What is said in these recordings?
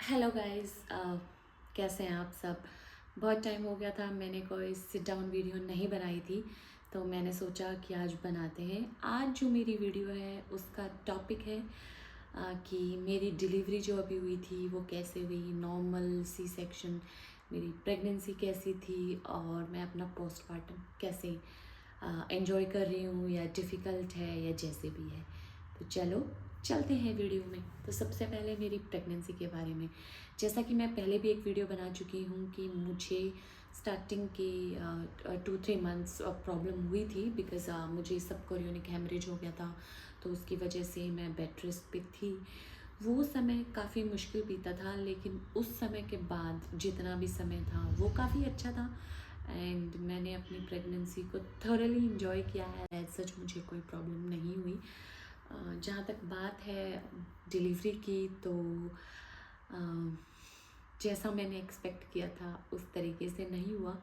Hello guys, कैसे हैं आप सब। बहुत टाइम हो गया था, मैंने कोई सिट डाउन वीडियो नहीं बनाई थी, तो मैंने सोचा कि आज बनाते हैं। आज जो मेरी वीडियो है उसका टॉपिक है कि मेरी डिलीवरी जो अभी हुई थी वो कैसे हुई, नॉर्मल सी सेक्शन, मेरी प्रेगनेंसी कैसी थी और मैं अपना पोस्टमार्टम कैसे एंजॉय कर रही हूँ या डिफ़िकल्ट है या जैसे भी है। तो चलो चलते हैं वीडियो में। तो सबसे पहले मेरी प्रेगनेंसी के बारे में, जैसा कि मैं पहले भी एक वीडियो बना चुकी हूँ कि मुझे स्टार्टिंग के 2-3 मंथ्स प्रॉब्लम हुई थी बिकॉज़ मुझे सब कोरियोनिक हेमरेज हो गया था, तो उसकी वजह से मैं बेड रेस्ट पे थी। वो समय काफ़ी मुश्किल बीता था, लेकिन उस समय के बाद जितना भी समय था वो काफ़ी अच्छा था एंड मैंने अपनी प्रेगनेंसी को थॉरली इंजॉय किया है। एज सच मुझे कोई प्रॉब्लम नहीं हुई। जहाँ तक बात है डिलीवरी की, तो अ, जैसा मैंने एक्सपेक्ट किया था उस तरीके से नहीं हुआ।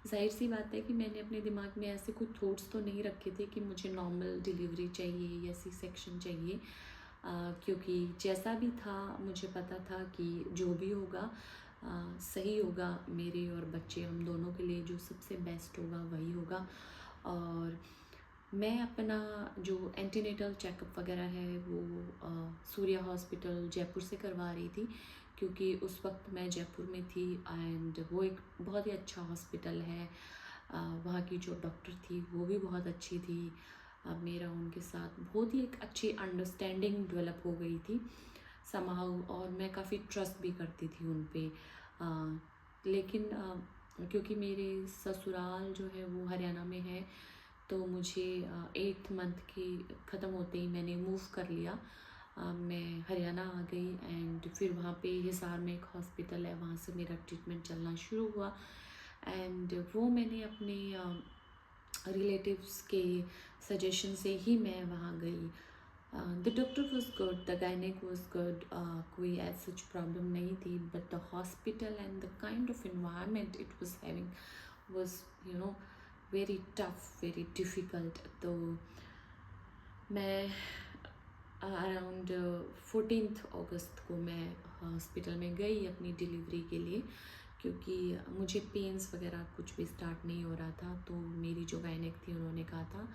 ज़ाहिर सी बात है कि मैंने अपने दिमाग में ऐसे कुछ थॉट्स तो नहीं रखे थे कि मुझे नॉर्मल डिलीवरी चाहिए या सी सेक्शन चाहिए, क्योंकि जैसा भी था मुझे पता था कि जो भी होगा सही होगा, मेरे और बच्चे हम दोनों के लिए जो सबसे बेस्ट होगा वही होगा। और मैं अपना जो एंटीनेटल चेकअप वगैरह है वो सूर्या हॉस्पिटल जयपुर से करवा रही थी, क्योंकि उस वक्त मैं जयपुर में थी एंड वो एक बहुत ही अच्छा हॉस्पिटल है। वहाँ की जो डॉक्टर थी वो भी बहुत अच्छी थी। मेरा उनके साथ बहुत ही एक अच्छी अंडरस्टैंडिंग डेवलप हो गई थी समहाउ, और मैं काफ़ी ट्रस्ट भी करती थी उन पे। लेकिन क्योंकि मेरे ससुराल जो है वो हरियाणा में है, तो मुझे 8th मंथ की ख़त्म होते ही मैंने मूव कर लिया। मैं हरियाणा आ गई एंड फिर वहाँ पे हिसार में एक हॉस्पिटल है, वहाँ से मेरा ट्रीटमेंट चलना शुरू हुआ एंड वो मैंने अपने रिलेटिव्स के सजेशन से ही मैं वहाँ गई। The doctor was good, the gynaec was good, कोई एज सच प्रॉब्लम नहीं थी, but the hospital and the kind of environment it was having was very tough, very difficult. तो मैं अराउंड 14th अगस्त को मैं हॉस्पिटल में गई अपनी डिलीवरी के लिए, क्योंकि मुझे पेन्स वगैरह कुछ भी स्टार्ट नहीं हो रहा था। तो मेरी जो गायनेक थी उन्होंने कहा था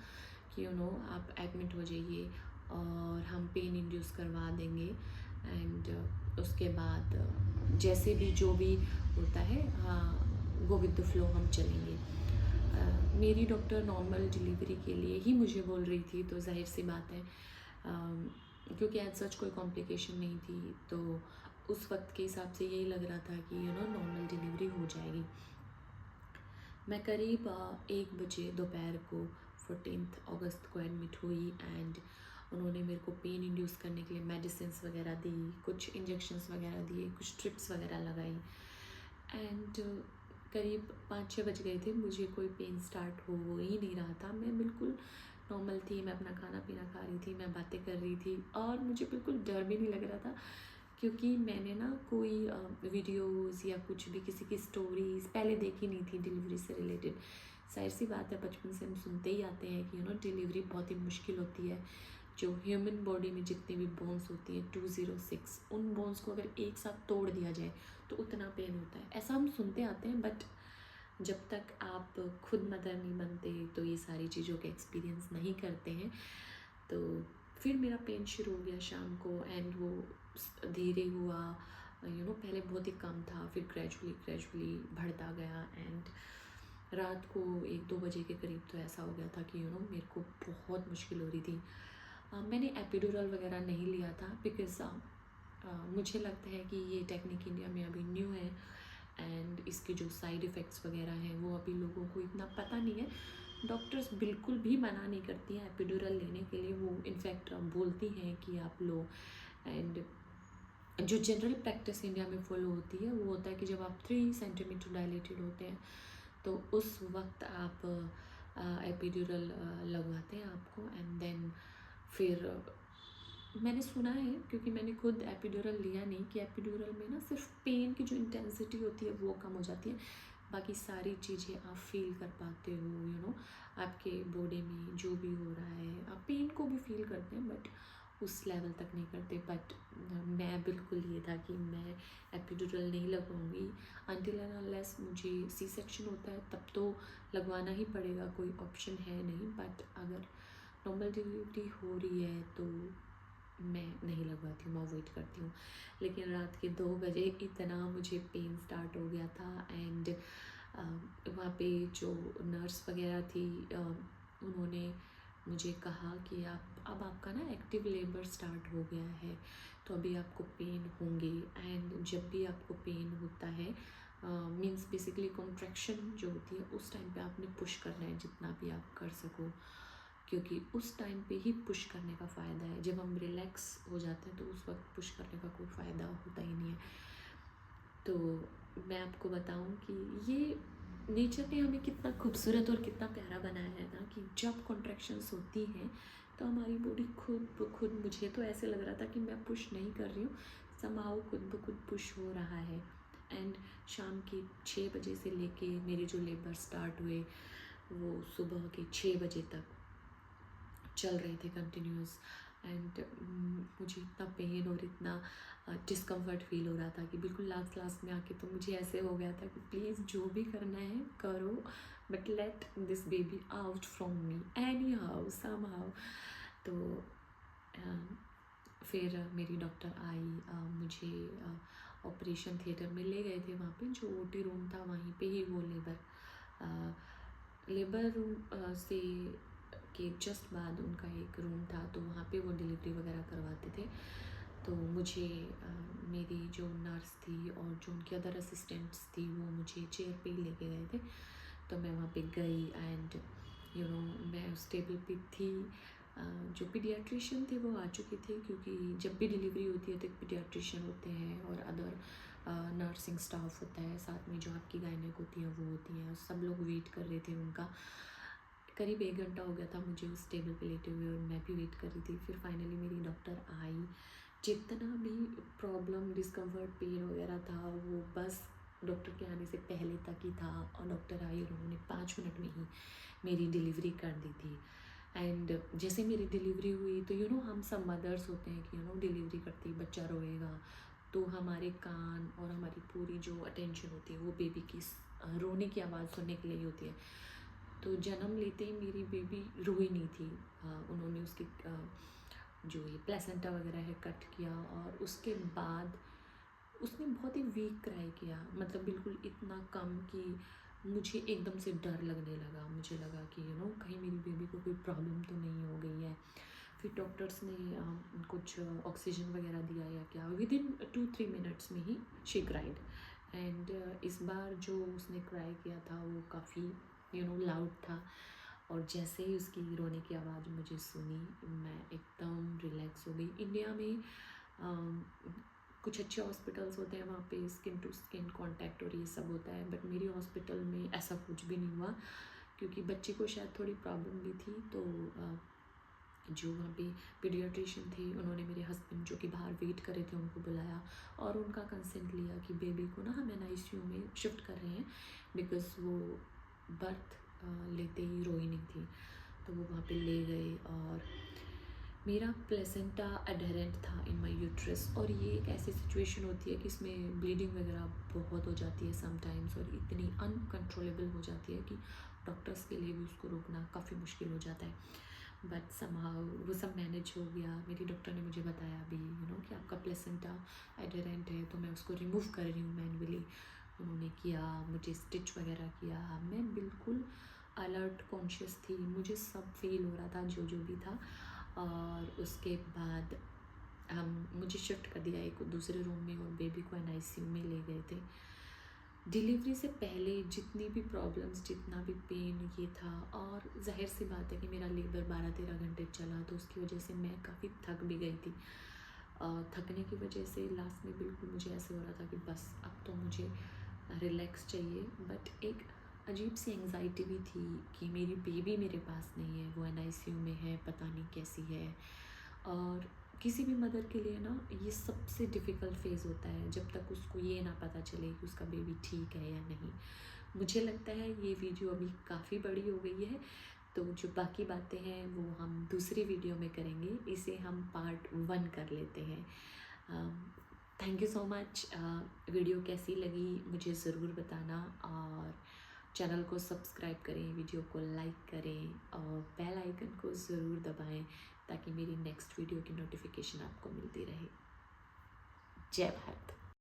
कि आप एडमिट हो जाइए और हम पेन इंड्यूस करवा देंगे एंड उसके बाद जैसे भी जो भी होता है, हाँ, गो विद द फ्लो, हम चलेंगे। मेरी डॉक्टर नॉर्मल डिलीवरी के लिए ही मुझे बोल रही थी, तो जाहिर सी बात है क्योंकि एज सच कोई कॉम्प्लिकेशन नहीं थी, तो उस वक्त के हिसाब से यही लग रहा था कि नॉर्मल डिलीवरी हो जाएगी। मैं करीब 1 बजे दोपहर को 14th अगस्त को एडमिट हुई एंड उन्होंने मेरे को पेन इंड्यूस करने के लिए मेडिसिन्स वगैरह दी, कुछ इंजेक्शन्स वगैरह दिए, कुछ ट्रिप्स वगैरह लगाई एंड करीब 5-6 बज गए थे, मुझे कोई पेन स्टार्ट हो ही नहीं रहा था। मैं बिल्कुल नॉर्मल थी, मैं अपना खाना पीना खा रही थी, मैं बातें कर रही थी और मुझे बिल्कुल डर भी नहीं लग रहा था, क्योंकि मैंने ना कोई वीडियोज़ या कुछ भी किसी की स्टोरीज़ पहले देखी नहीं थी डिलीवरी से रिलेटेड। ज़ाहिर सी बात है, बचपन से हम सुनते ही आते हैं कि डिलीवरी बहुत ही मुश्किल होती है। जो ह्यूमन बॉडी में जितनी भी बोन्स होती हैं 206, उन बोन्स को अगर एक साथ तोड़ दिया जाए तो उतना पेन होता है, ऐसा हम सुनते आते हैं। बट जब तक आप खुद मदर नहीं बनते तो ये सारी चीज़ों के एक्सपीरियंस नहीं करते हैं। तो फिर मेरा पेन शुरू हो गया शाम को एंड वो धीरे हुआ, पहले बहुत ही कम था, फिर ग्रेजुअली बढ़ता गया एंड रात को 1-2 बजे के करीब तो ऐसा हो गया था कि मेरे को बहुत मुश्किल हो रही थी। मैंने एपिड्यूरल वगैरह नहीं लिया था बिकॉज़ मुझे लगता है कि ये टेक्निक इंडिया में अभी न्यू है एंड इसके जो साइड इफ़ेक्ट्स वगैरह हैं वो अभी लोगों को इतना पता नहीं है। डॉक्टर्स बिल्कुल भी मना नहीं करती हैं एपिड्यूरल लेने के लिए, वो इनफैक्ट बोलती हैं कि आप लो। एंड जो जनरल प्रैक्टिस इंडिया में फॉलो होती है वो होता है कि जब आप 3 सेंटीमीटर डायलेटेड होते हैं तो उस वक्त आप एपिड्यूरल लगवाते हैं आपको एंड देन फिर मैंने सुना है, क्योंकि मैंने खुद एपिड्यूरल लिया नहीं, कि एपिड्यूरल में ना सिर्फ पेन की जो इंटेंसिटी होती है वो कम हो जाती है, बाकी सारी चीज़ें आप फील कर पाते हो। आपके बॉडी में जो भी हो रहा है आप पेन को भी फील करते हैं, बट उस लेवल तक नहीं करते, बट मैं बिल्कुल ये था कि मैं एपिड्यूरल नहीं लगवाऊंगी अनटिल एंड अनलेस मुझे सी सेक्शन होता है, तब तो लगवाना ही पड़ेगा, कोई ऑप्शन है नहीं। बट अगर नॉर्मल डिलीवरी हो रही है तो मैं नहीं लगवाती हूँ, मैं अवॉइड करती हूँ। लेकिन रात के 2 बजे इतना मुझे पेन स्टार्ट हो गया था, एंड वहाँ पे जो नर्स वगैरह थी उन्होंने मुझे कहा कि आप अब आपका ना एक्टिव लेबर स्टार्ट हो गया है, तो अभी आपको पेन होंगे, एंड जब भी आपको पेन होता है मीन्स बेसिकली कॉन्ट्रैक्शन जो होती है उस टाइम पे आपने पुश करना है जितना भी आप कर सको, क्योंकि उस टाइम पे ही पुश करने का फ़ायदा है। जब हम रिलैक्स हो जाते हैं तो उस वक्त पुश करने का कोई फ़ायदा होता ही नहीं है। तो मैं आपको बताऊं कि ये नेचर ने हमें कितना खूबसूरत और कितना प्यारा बनाया है ना, कि जब कॉन्ट्रैक्शंस होती हैं तो हमारी बॉडी खुद ब खुद, मुझे तो ऐसे लग रहा था कि मैं पुश नहीं कर रही हूँ, समहाउ खुद ब खुद पुश हो रहा है। एंड शाम के 6 बजे से लेके मेरे जो लेबर स्टार्ट हुए वो सुबह के 6 बजे तक चल रहे थे कंटिन्यूस। एंड मुझे इतना पेन और इतना डिस्कम्फर्ट फील हो रहा था कि बिल्कुल लास्ट लास्ट में आके तो मुझे ऐसे हो गया था कि प्लीज़ जो भी करना है करो, but let this baby out from me anyhow somehow. तो फिर मेरी डॉक्टर आई, मुझे ऑपरेशन थिएटर में ले गए थे। वहाँ पे जो ओटी रूम था वहीं पे ही वो लेबर रूम से के जस्ट बाद उनका एक रूम था, तो वहाँ पे वो डिलीवरी वगैरह करवाते थे। तो मुझे मेरी जो नर्स थी और जो उनकी अदर असिस्टेंट्स थी वो मुझे चेयर पे ही लेके गए थे। तो मैं वहाँ पे गई, एंड मैं उस टेबल पे थी। जो पीडियाट्रिशियन थे वो आ चुके थे, क्योंकि जब भी डिलीवरी होती है तो एक पीडियाट्रिशियन होते हैं और अदर नर्सिंग स्टाफ होता है, साथ में जो आपकी गायनेक होती है वो होती है, सब लोग वेट कर रहे थे उनका। करीब 1 घंटा हो गया था मुझे उस टेबल पे लेटे हुए, और मैं भी वेट कर रही थी। फिर फाइनली मेरी डॉक्टर आई। जितना भी प्रॉब्लम, डिस्कम्फर्ट, पेन वगैरह था वो बस डॉक्टर के आने से पहले तक ही था, और डॉक्टर आई और उन्होंने 5 मिनट में ही मेरी डिलीवरी कर दी थी। एंड जैसे मेरी डिलीवरी हुई तो हम सब मदर्स होते हैं कि डिलीवरी करते ही बच्चा रोएगा, तो हमारे कान और हमारी पूरी जो अटेंशन होती है वो बेबी की रोने की आवाज़ सुनने के लिए ही होती है। तो जन्म लेते ही मेरी बेबी रोई नहीं थी। उन्होंने उसकी जो ये प्लेसेंटा वगैरह है कट किया, और उसके बाद उसने बहुत ही वीक क्राई किया, मतलब बिल्कुल इतना कम कि मुझे एकदम से डर लगने लगा। मुझे लगा कि कहीं मेरी बेबी को कोई प्रॉब्लम तो नहीं हो गई है। फिर डॉक्टर्स ने कुछ ऑक्सीजन वगैरह दिया या क्या, विदिन 2-3 मिनट्स में ही शी क्राइड। एंड इस बार जो उसने क्राई किया था वो काफ़ी लाउड था, और जैसे ही उसकी रोने की आवाज़ मुझे सुनी मैं एकदम रिलैक्स हो गई। इंडिया में कुछ अच्छे हॉस्पिटल्स होते हैं, वहाँ पे स्किन टू स्किन कांटेक्ट और ये सब होता है, बट मेरी हॉस्पिटल में ऐसा कुछ भी नहीं हुआ, क्योंकि बच्चे को शायद थोड़ी प्रॉब्लम भी थी। तो जो वहाँ पे पीडियाट्रिशियन थे उन्होंने मेरे हस्बैंड जो कि बाहर वेट कर रहे थे उनको बुलाया, और उनका कंसेंट लिया कि बेबी को ना हम NICU में शिफ्ट कर रहे हैं, बिकॉज़ वो बर्थ लेते ही रोई नहीं थी। तो वो वहाँ पे ले गए, और मेरा प्लेसेंटा एडहेरेंट था इन माय यूट्रस, और ये एक ऐसी सिचुएशन होती है कि इसमें ब्लीडिंग वगैरह बहुत हो जाती है समटाइम्स, और इतनी अनकंट्रोलेबल हो जाती है कि डॉक्टर्स के लिए भी उसको रोकना काफ़ी मुश्किल हो जाता है। बट समहाउ वो सब मैनेज हो गया। मेरी डॉक्टर ने मुझे बताया अभी कि आपका प्लेसेंटा एडहेरेंट है, तो मैं उसको रिमूव कर रही हूँ मैनुअली। उन्होंने किया, मुझे स्टिच वगैरह किया। मैं बिल्कुल अलर्ट कॉन्शियस थी, मुझे सब फील हो रहा था जो जो भी था। और उसके बाद हम मुझे शिफ्ट कर दिया एक दूसरे रूम में, और बेबी को NICU में ले गए थे। डिलीवरी से पहले जितनी भी प्रॉब्लम्स, जितना भी पेन ये था, और जाहिर सी बात है कि मेरा लेबर 12-13 घंटे चला, तो उसकी वजह से मैं काफ़ी थक भी गई थी। थकने की वजह से लास्ट में बिल्कुल मुझे ऐसे हो रहा था कि बस अब तो मुझे रिलैक्स चाहिए। बट एक अजीब सी एंग्जाइटी भी थी कि मेरी बेबी मेरे पास नहीं है, वो NICU में है, पता नहीं कैसी है। और किसी भी मदर के लिए ना ये सबसे डिफ़िकल्ट फ़ेज़ होता है, जब तक उसको ये ना पता चले कि उसका बेबी ठीक है या नहीं। मुझे लगता है ये वीडियो अभी काफ़ी बड़ी हो गई है, तो जो बाकी बातें हैं वो हम दूसरी वीडियो में करेंगे, इसे हम पार्ट 1 कर लेते हैं। Thank you so much. Video कैसी लगी मुझे ज़रूर बताना, और चैनल को सब्सक्राइब करें, वीडियो को लाइक करें और बेल आइकन को ज़रूर दबाएं ताकि मेरी नेक्स्ट वीडियो की नोटिफिकेशन आपको मिलती रहे। जय भारत।